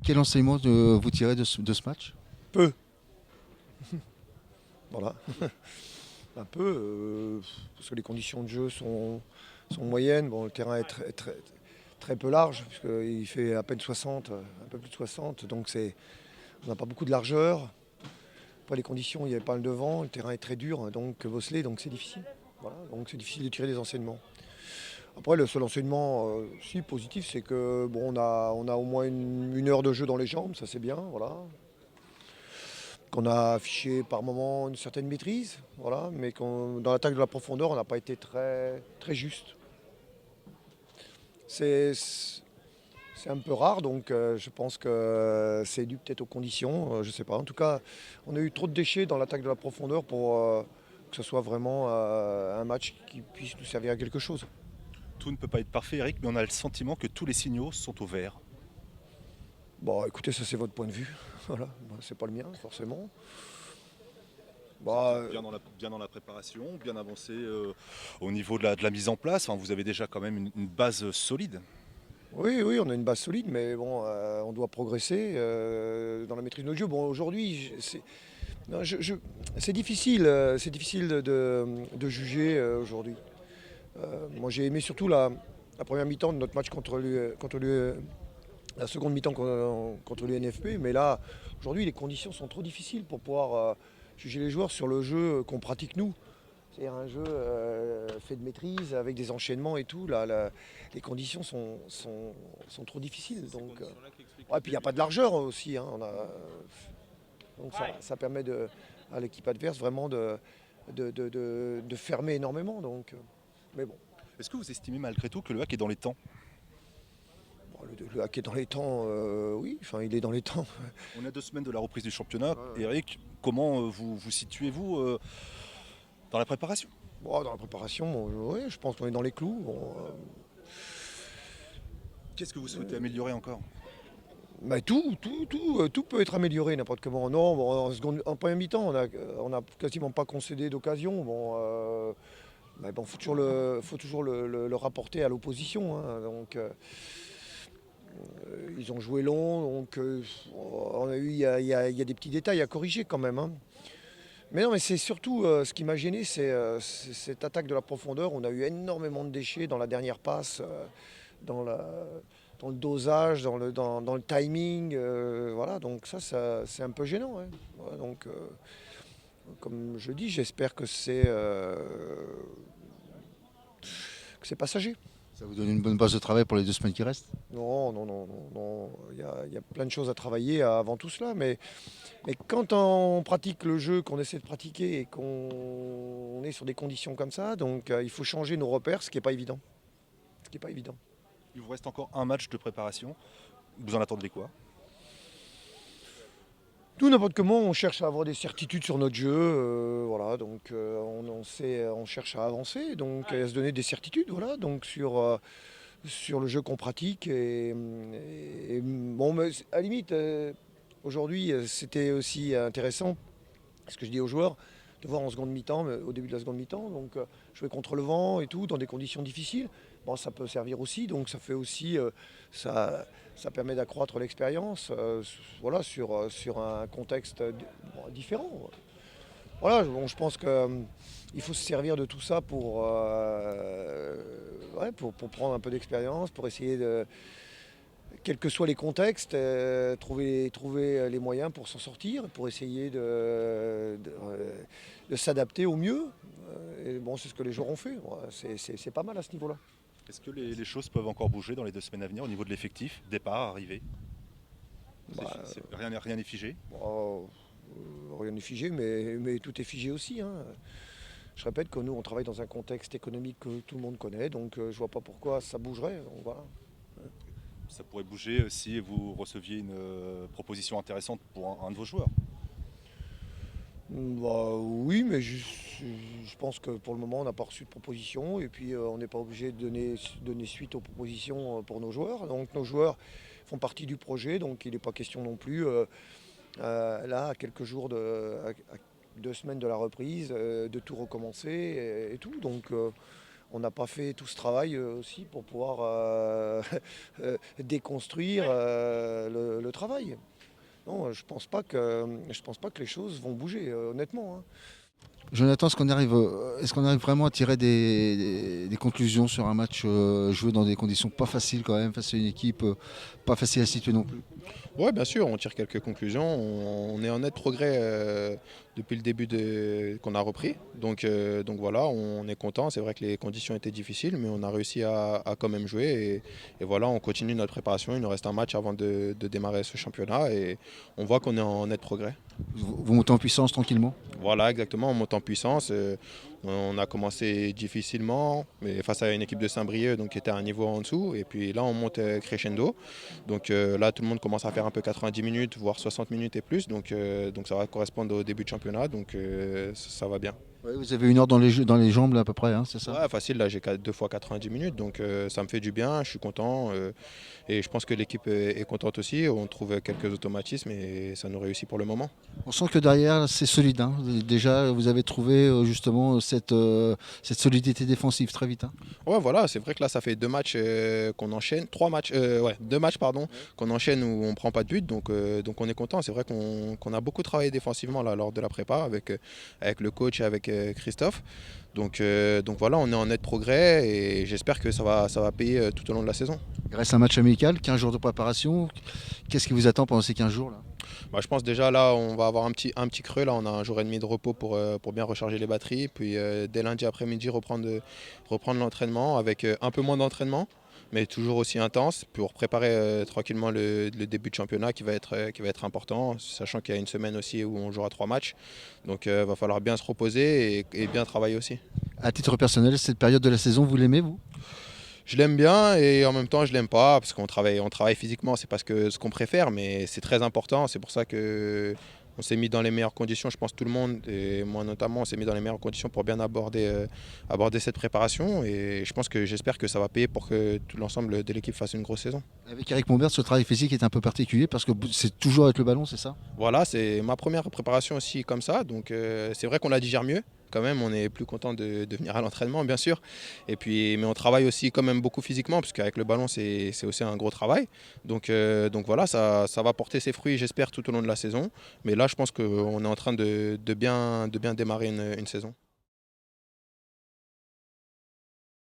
Quel enseignement vous tirez de ce match? Peu, voilà. Un peu, parce que les conditions de jeu sont moyennes. Bon, le terrain est très peu large, puisqu'il fait à peine 60, un peu plus de 60, donc on n'a pas beaucoup de largeur. Après les conditions, il n'y avait pas le devant, le terrain est très dur, hein, donc bosselé, donc c'est difficile. Voilà, donc c'est difficile de tirer des enseignements. Après, le seul enseignement si positif, c'est que bon, on a au moins une heure de jeu dans les jambes, ça c'est bien, voilà. Qu'on a affiché par moment une certaine maîtrise, voilà, mais dans l'attaque de la profondeur, on n'a pas été très juste. C'est c'est un peu rare, donc je pense que c'est dû peut-être aux conditions, je ne sais pas. En tout cas, on a eu trop de déchets dans l'attaque de la profondeur pour que ce soit vraiment un match qui puisse nous servir à quelque chose. Tout ne peut pas être parfait, Eric, mais on a le sentiment que tous les signaux sont au vert. Bon, écoutez, ça c'est votre point de vue. Voilà, moi, c'est pas le mien, forcément. Vous êtes Bah, bien dans la préparation, bien avancé au niveau de la mise en place. Enfin, vous avez déjà quand même une base solide. oui, oui, on a une base solide, mais bon, on doit progresser dans la maîtrise de notre jeu. Bon, aujourd'hui, non, c'est difficile de juger aujourd'hui. Moi, j'ai aimé surtout la première mi-temps de notre match la seconde mi-temps contre l'UNFP, mais là, aujourd'hui, les conditions sont trop difficiles pour pouvoir juger les joueurs sur le jeu qu'on pratique nous. C'est un jeu fait de maîtrise, avec des enchaînements et tout. Là, les conditions sont trop difficiles. Donc, ouais, puis il n'y a pas de largeur aussi, hein. Donc ça permet à l'équipe adverse vraiment de fermer énormément. Donc, mais bon, Est-ce que vous estimez malgré tout que le hack est dans les temps? bon, le hack est dans les temps, oui, enfin il est dans les temps. On est à 2 semaines de la reprise du championnat. Ouais, ouais. Eric, comment vous situez-vous dans la préparation? Bon, dans la préparation, bon, ouais, je pense qu'on est dans les clous. Bon, Qu'est-ce que vous souhaitez améliorer encore? mais tout peut être amélioré n'importe comment. Non, bon, en première mi-temps, on a quasiment pas concédé d'occasion. Bon, mais bon, faut toujours le rapporter à l'opposition, hein. Donc, ils ont joué long, donc on a eu, il y a des petits détails à corriger quand même, hein. Mais non, mais c'est surtout ce qui m'a gêné, c'est cette attaque de la profondeur. On a eu énormément de déchets dans la dernière passe, dans, la- dans le dosage, dans le timing. Voilà, donc c'est un peu gênant, hein. Voilà, donc, comme je dis, j'espère que c'est passager. Ça vous donne une bonne base de travail pour les 2 semaines qui restent? Non, non, non, non, non. Il y a plein de choses à travailler avant tout cela, mais quand on pratique le jeu qu'on essaie de pratiquer et qu'on est sur des conditions comme ça, donc il faut changer nos repères, ce qui n'est pas évident. Ce qui est pas évident. Il vous reste encore un match de préparation. Vous en attendez quoi? Tout n'importe comment, on cherche à avoir des certitudes sur notre jeu, voilà, donc on cherche à avancer, donc à se donner des certitudes, voilà, donc sur le jeu qu'on pratique. Bon, mais à la limite, aujourd'hui, c'était aussi intéressant, ce que je dis aux joueurs, de voir en seconde mi-temps, au début de la seconde mi-temps, donc jouer contre le vent et tout, dans des conditions difficiles. Bon, ça peut servir aussi, donc ça fait aussi, ça, ça permet d'accroître l'expérience, voilà, sur un contexte bon, différent. Voilà, bon, je pense qu'il faut se servir de tout ça ouais, pour prendre un peu d'expérience, pour essayer de, quels que soient les contextes, trouver les moyens pour s'en sortir, pour essayer de s'adapter au mieux. Et bon, c'est ce que les joueurs ont fait. Ouais, c'est pas mal à ce niveau-là. Est-ce que les choses peuvent encore bouger dans les 2 semaines à venir au niveau de l'effectif? Départ, arrivée? Bah, Rien n'est figé? bon, rien n'est figé, mais tout est figé aussi, hein. Je répète que nous, on travaille dans un contexte économique que tout le monde connaît, donc je vois pas pourquoi ça bougerait. Donc, voilà. Ça pourrait bouger si vous receviez une proposition intéressante pour un de vos joueurs. Bah, oui, mais je pense que pour le moment, on n'a pas reçu de proposition et puis on n'est pas obligé de donner suite aux propositions pour nos joueurs. Donc nos joueurs font partie du projet, donc il n'est pas question non plus, là, à quelques jours à 2 semaines de la reprise, de tout recommencer et tout. Donc on n'a pas fait tout ce travail aussi pour pouvoir déconstruire le travail. Non, je pense pas que les choses vont bouger, honnêtement, hein. Jonathan, est-ce qu'on arrive vraiment à tirer des conclusions sur un match joué dans des conditions pas faciles quand même, face à une équipe pas facile à situer non plus? Oui, bien sûr, on tire quelques conclusions. On est en net progrès depuis le début qu'on a repris. Donc voilà, on est content. C'est vrai que les conditions étaient difficiles, mais on a réussi à quand même jouer. Et voilà, on continue notre préparation. Il nous reste un match avant de démarrer ce championnat et on voit qu'on est en net progrès. Vous montez en puissance tranquillement? Voilà, exactement, on monte en puissance. On a commencé difficilement, mais face à une équipe de Saint-Brieuc donc, qui était à un niveau en dessous. Et puis là, on monte crescendo. Donc là, tout le monde commence à faire un peu 90 minutes, voire 60 minutes et plus. Donc ça va correspondre au début de championnat. Donc ça va bien. Ouais, vous avez une heure dans les jambes là, à peu près, hein, c'est ça? Ouais, facile, là j'ai 2 fois 90 minutes, donc ça me fait du bien, je suis content et je pense que l'équipe est contente aussi. On trouve quelques automatismes et ça nous réussit pour le moment. On sent que derrière, c'est solide, hein. Déjà, vous avez trouvé justement cette solidité défensive très vite, hein. Ouais, voilà, c'est vrai que là ça fait 2 matchs qu'on enchaîne, 3 matchs, 2 matchs pardon, qu'on enchaîne où on prend pas de but, donc on est content. C'est vrai qu'on a beaucoup travaillé défensivement là, lors de la prépa avec le coach et avec Christophe. Donc voilà, on est en net progrès et j'espère que ça va payer tout au long de la saison. Il reste un match amical, 15 jours de préparation. Qu'est-ce qui vous attend pendant ces 15 jours là? Bah, je pense déjà là, on va avoir un petit creux. Là, on a un jour et demi de repos pour bien recharger les batteries. Puis dès lundi après-midi, reprendre l'entraînement avec un peu moins d'entraînement, mais toujours aussi intense pour préparer tranquillement le début de championnat qui va être important, sachant qu'il y a une semaine aussi où on jouera 3 matchs. Donc il va falloir bien se reposer et bien travailler aussi. À titre personnel, cette période de la saison, vous l'aimez, vous? Je l'aime bien et en même temps je l'aime pas parce qu'on travaille physiquement, c'est parce que ce qu'on préfère, mais c'est très important. C'est pour ça que on s'est mis dans les meilleures conditions, je pense tout le monde et moi notamment, on s'est mis dans les meilleures conditions pour bien aborder cette préparation et j'espère que ça va payer pour que tout l'ensemble de l'équipe fasse une grosse saison. Avec Eric Mombert, ce travail physique est un peu particulier parce que c'est toujours avec le ballon, c'est ça? Voilà, c'est ma première préparation aussi comme ça, donc c'est vrai qu'on la digère mieux. Quand même, on est plus content de venir à l'entraînement, bien sûr. Mais on travaille aussi quand même beaucoup physiquement, parce qu'avec le ballon, c'est aussi un gros travail. Donc voilà, ça va porter ses fruits, j'espère, tout au long de la saison. Mais là, je pense qu'on est en train de bien démarrer une saison.